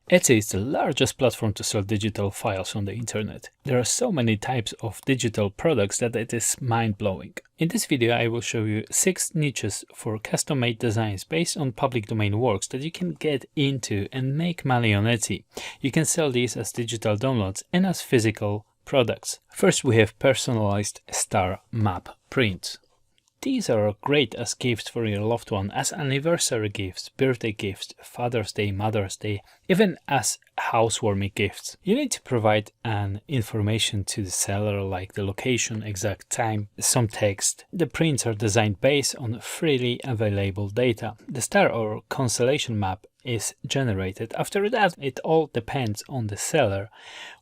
Etsy is the largest platform to sell digital files on the internet. There are so many types of digital products that it is mind-blowing. In this video I will show you 6 niches for custom-made designs based on public domain works that you can get into and make money on Etsy. You can sell these as digital downloads and as physical products. First we have personalized star map prints. These are great as gifts for your loved one, as anniversary gifts, birthday gifts, Father's Day, Mother's Day, even as housewarming gifts. You need to provide an information to the seller like the location, exact time, some text. The prints are designed based on freely available data. The star or constellation map is generated. After that, it all depends on the seller,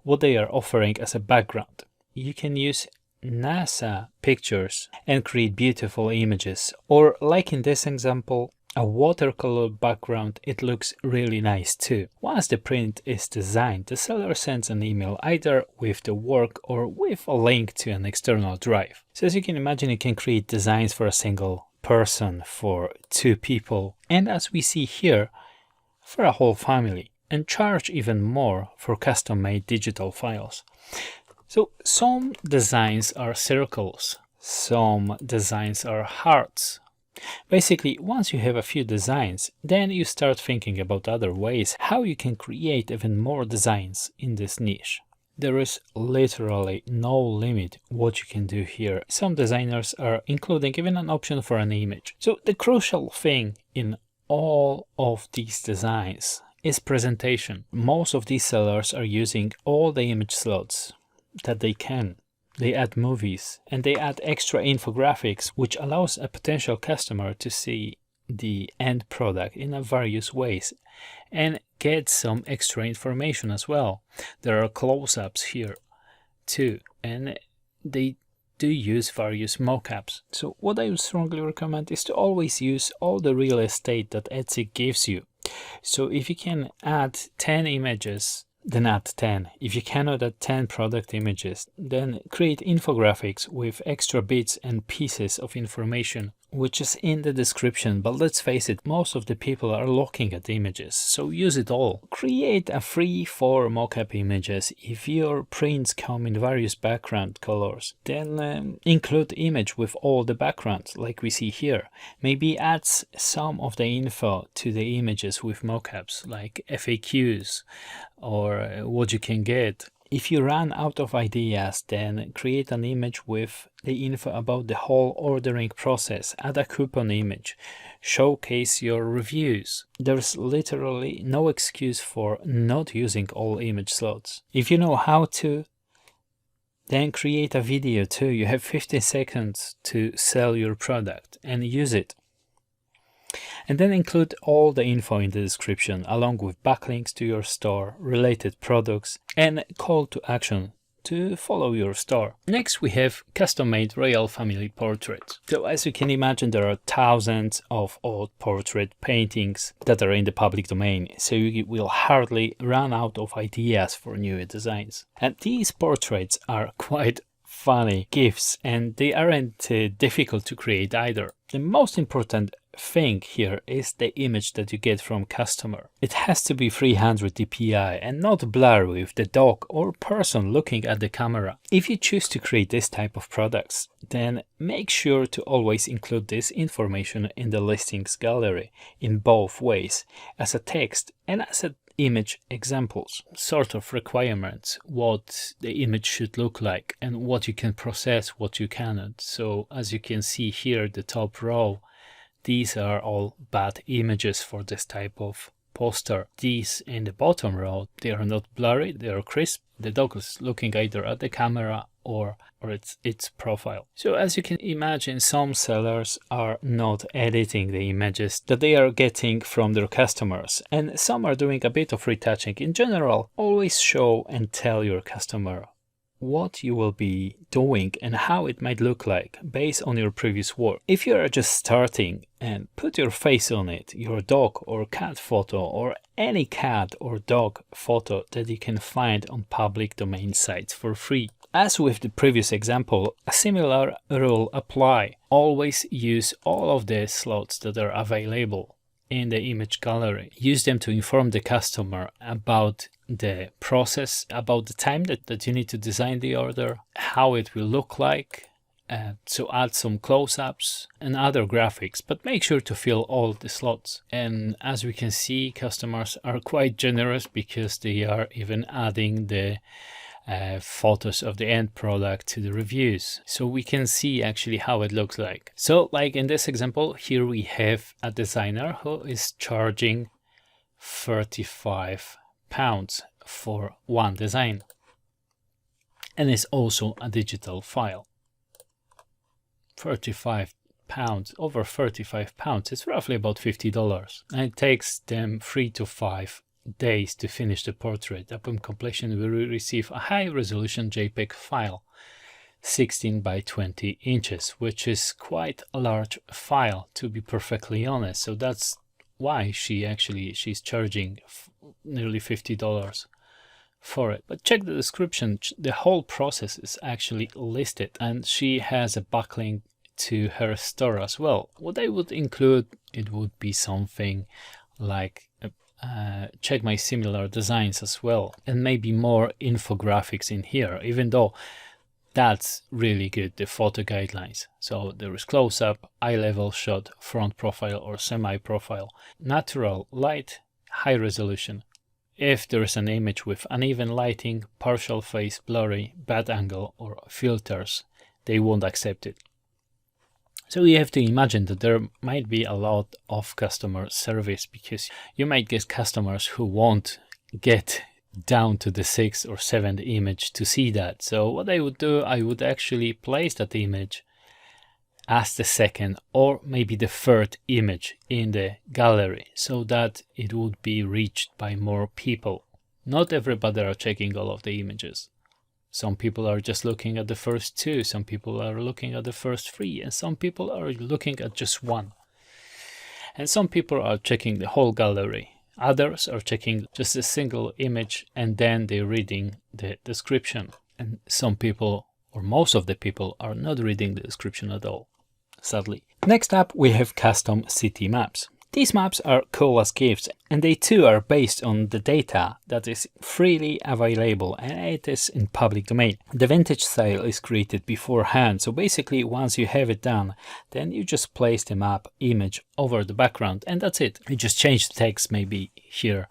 what they are offering as a background. You can use NASA pictures and create beautiful images, or like in this example, a watercolor background. It looks really nice too. Once the print is designed, the seller sends an email either with the work or with a link to an external drive. So as you can imagine, you can create designs for a single person, for 2 people, and as we see here, for a whole family, and charge even more for custom-made digital files. So some designs are circles, some designs are hearts. Basically, once you have a few designs, then you start thinking about other ways how you can create even more designs in this niche. There is literally no limit what you can do here. Some designers are including even an option for an image. So the crucial thing in all of these designs is presentation. Most of these sellers are using all the image slots that they can. They add movies and they add extra infographics, which allows a potential customer to see the end product in various ways and get some extra information as well. There are close-ups here too, and they do use various mockups. So what I would strongly recommend is to always use all the real estate that Etsy gives you. So if you can add 10 images, then add 10. If you cannot add 10 product images, then create infographics with extra bits and pieces of information, which is in the description. But let's face it, most of the people are looking at images, so use it all. Create a 3-4 mockup images. If your prints come in various background colors, then include image with all the backgrounds like we see here. Maybe add some of the info to the images with mockups like FAQs or what you can get. If you run out of ideas, then create an image with the info about the whole ordering process. Add a coupon image. Showcase your reviews. There's literally no excuse for not using all image slots. If you know how to, then create a video too. You have 15 seconds to sell your product and use it. And then include all the info in the description, along with backlinks to your store, related products, and call to action to follow your store. Next we have custom-made royal family portraits. So as you can imagine, there are thousands of old portrait paintings that are in the public domain, so you will hardly run out of ideas for new designs. And these portraits are quite funny gifts, and they aren't difficult to create either. The most important thing here is the image that you get from customer. It has to be 300 dpi and not blurry with the dog or person looking at the camera. If you choose to create this type of products, then make sure to always include this information in the listings gallery in both ways, as a text and as an image examples, sort of requirements, what the image should look like and what you can process, what you cannot. So as you can see here, the top row, these are all bad images for this type of poster. These in the bottom row, they are not blurry, they are crisp. The dog is looking either at the camera or its profile. So as you can imagine, some sellers are not editing the images that they are getting from their customers, and some are doing a bit of retouching. In general, always show and tell your customer what you will be doing and how it might look like based on your previous work. If you are just starting, and put your face on it, your dog or cat photo or any cat or dog photo that you can find on public domain sites for free. As with the previous example, a similar rule applies. Always use all of the slots that are available. in the image gallery. Use them to inform the customer about the process, about the time that you need to design the order, how it will look like. So add some close-ups and other graphics, but make sure to fill all the slots. And as we can see, customers are quite generous because they are even adding the photos of the end product to the reviews, so we can see actually how it looks like. So like in this example here, we have a designer who is charging £35 for one design, and it's also a digital file. £35, over £35, it's roughly about $50, and it takes them 3 to 5 days to finish the portrait. Upon completion, we will receive a high-resolution JPEG file, 16 by 20 inches, which is quite a large file, to be perfectly honest. So that's why she's charging nearly $50 for it. But check the description, the whole process is actually listed, and she has a backlink to her store as well. What I would include, it would be something like check my similar designs as well, and maybe more infographics in here, even though that's really good, the photo guidelines. So there is close-up, eye level shot, front profile or semi-profile, natural light, high resolution. If there is an image with uneven lighting, partial face, blurry, bad angle or filters, they won't accept it. So you have to imagine that there might be a lot of customer service, because you might get customers who won't get down to the 6th or 7th image to see that. So what I would do, I would actually place that image as the 2nd or maybe the 3rd image in the gallery, so that it would be reached by more people. Not everybody are checking all of the images. Some people are just looking at the first 2, some people are looking at the first 3, and some people are looking at just 1. And some people are checking the whole gallery. Others are checking just a single image and then they're reading the description. And some people, or most of the people, are not reading the description at all, sadly. Next up, we have custom city maps. These maps are cool as gifts, and they too are based on the data that is freely available, and it is in public domain. The vintage style is created beforehand, so basically once you have it done, then you just place the map image over the background, and that's it. You just change the text maybe here.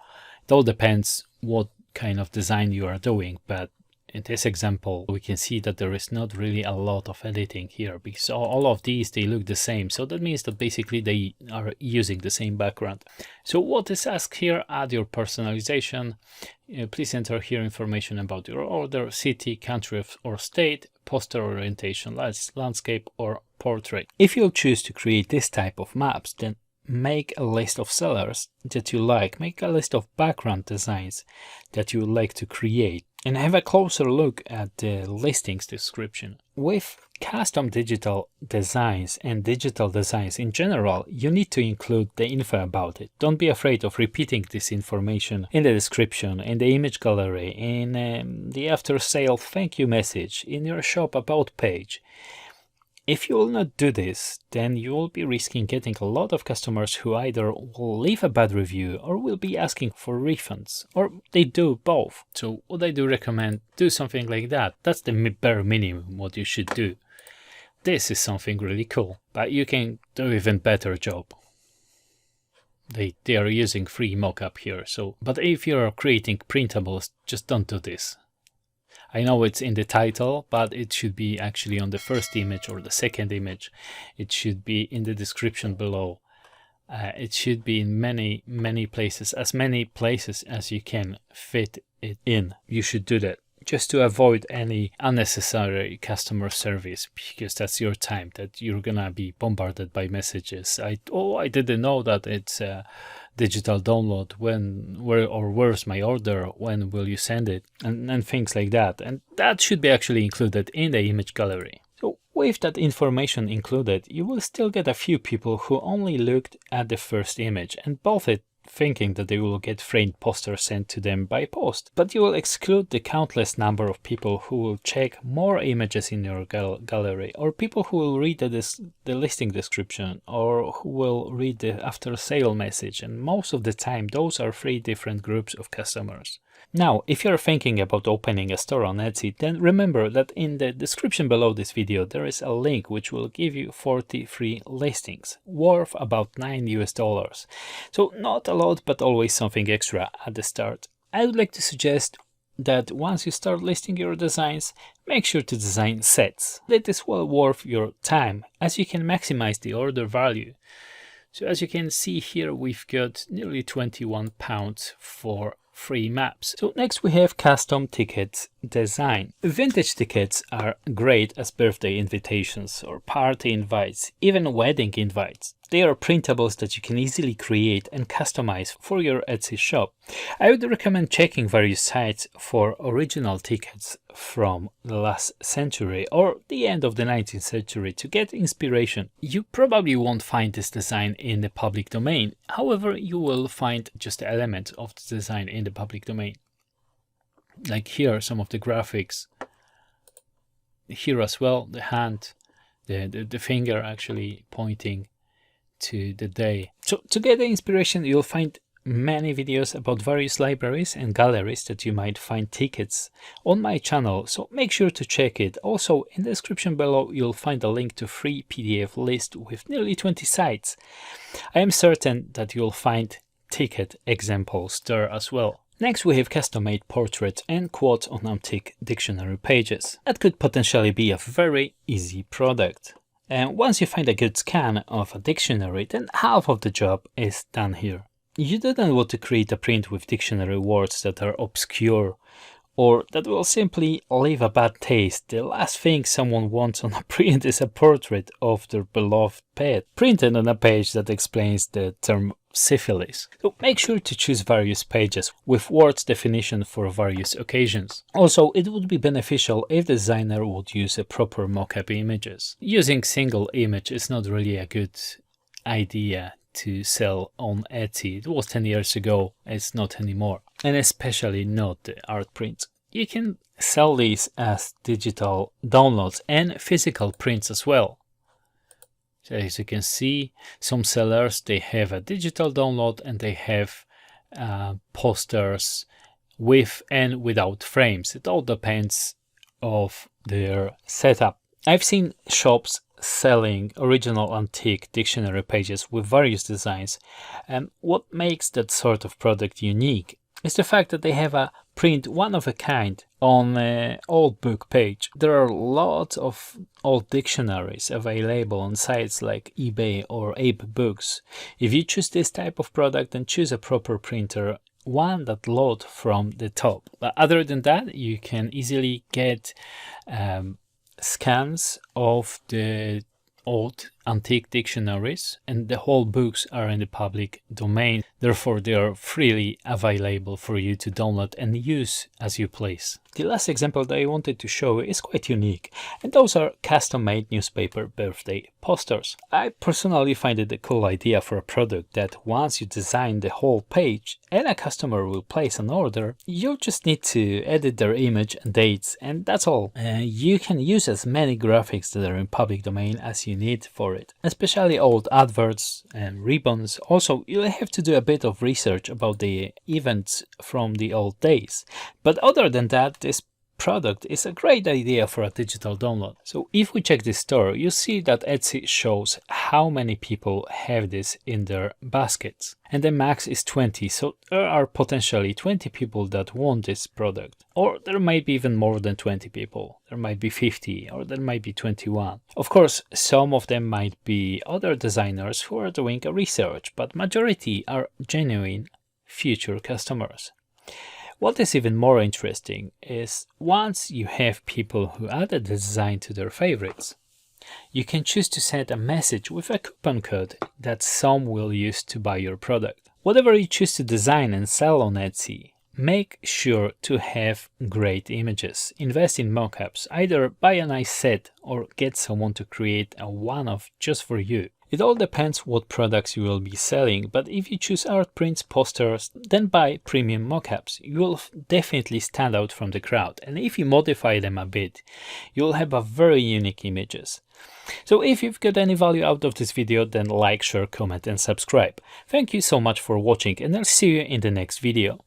It all depends what kind of design you are doing, but in this example, we can see that there is not really a lot of editing here, because all of these, they look the same. So that means that basically they are using the same background. So what is asked here, add your personalization. Please enter here information about your order, city, country or state, poster orientation, landscape or portrait. If you choose to create this type of maps, then make a list of sellers that you like, make a list of background designs that you would like to create, and have a closer look at the listings description. With custom digital designs and digital designs in general, you need to include the info about it. Don't be afraid of repeating this information in the description, in the image gallery, in the after sale thank you message, in your shop about page. If you will not do this, then you will be risking getting a lot of customers who either will leave a bad review or will be asking for refunds, or they do both. So what I do recommend, do something like that. That's the bare minimum what you should do. This is something really cool, but you can do even better job. They are using free mockup here, so but if you're creating printables, just don't do this. I know it's in the title, but it should be actually on the first image or the second image. It should be in the description below. It should be in many places, as many places as you can fit it in. You should do that just to avoid any unnecessary customer service, because that's your time that you're gonna be bombarded by messages. I didn't know that it's a digital download. Where's my order? When will you send it? And things like that. And that should be actually included in the image gallery. So with that information included, you will still get a few people who only looked at the first image and both it thinking that they will get framed posters sent to them by post, but you will exclude the countless number of people who will check more images in your gallery, or people who will read the listing description, or who will read the after sale message, and most of the time those are 3 different groups of customers. Now, if you're thinking about opening a store on Etsy, then remember that in the description below this video there is a link which will give you 43 listings worth about $9 US. So not a lot, but always something extra at the start. I would like to suggest that once you start listing your designs, make sure to design sets. That is well worth your time, as you can maximize the order value. So as you can see here, we've got nearly £21 for 3 maps. So next we have custom tickets design. Vintage tickets are great as birthday invitations or party invites, even wedding invites. They are printables that you can easily create and customize for your Etsy shop. I would recommend checking various sites for original tickets from the last century or the end of the 19th century to get inspiration. You probably won't find this design in the public domain. However, you will find just the element of the design in the public domain. Like here, some of the graphics. Here as well, the hand, the finger actually pointing to the day. So to get the inspiration, you'll find many videos about various libraries and galleries that you might find tickets on my channel, so make sure to check it. Also in the description below you'll find a link to free PDF list with nearly 20 sites. I am certain that you'll find ticket examples there as well. Next we have custom-made portraits and quotes on antique dictionary pages. That could potentially be a very easy product. And once you find a good scan of a dictionary, then half of the job is done here. You don't want to create a print with dictionary words that are obscure or that will simply leave a bad taste. The last thing someone wants on a print is a portrait of their beloved pet printed on a page that explains the term syphilis. So make sure to choose various pages with words definition for various occasions. Also, it would be beneficial if the designer would use a proper mock-up images. Using single image is not really a good idea to sell on Etsy. It was 10 years ago, it's not anymore. And especially not the art prints. You can sell these as digital downloads and physical prints as well. So as you can see, some sellers, they have a digital download and they have posters with and without frames. It all depends of their setup. I've seen shops selling original antique dictionary pages with various designs, and what makes that sort of product unique is the fact that they have a print one of a kind on an old book page. There are lots of old dictionaries available on sites like eBay or Ape Books. If you choose this type of product, then choose a proper printer, one that loads from the top. But other than that, you can easily get scans of the old antique dictionaries, and the whole books are in the public domain. Therefore, they are freely available for you to download and use as you please. The last example that I wanted to show is quite unique, and those are custom-made newspaper birthday posters. I personally find it a cool idea for a product that once you design the whole page and a customer will place an order, you just need to edit their image and dates, and that's all. You can use as many graphics that are in public domain as you need for it, especially old adverts and ribbons. Also, you'll have to do a bit of research about the events from the old days, but other than that, this product is a great idea for a digital download. So if we check this store, you see that Etsy shows how many people have this in their baskets, and the max is 20, so there are potentially 20 people that want this product, or there might be even more than 20 people. There might be 50, or there might be 21. Of course, some of them might be other designers who are doing a research, but majority are genuine future customers. What is even more interesting is once you have people who added the design to their favorites, you can choose to send a message with a coupon code that some will use to buy your product. Whatever you choose to design and sell on Etsy, make sure to have great images. Invest in mockups, either buy a nice set or get someone to create a one-off just for you. It all depends what products you will be selling, but if you choose art prints, posters, then buy premium mockups, you will definitely stand out from the crowd. And if you modify them a bit, you'll have a very unique images. So if you've got any value out of this video, then like, share, comment and subscribe. Thank you so much for watching, and I'll see you in the next video.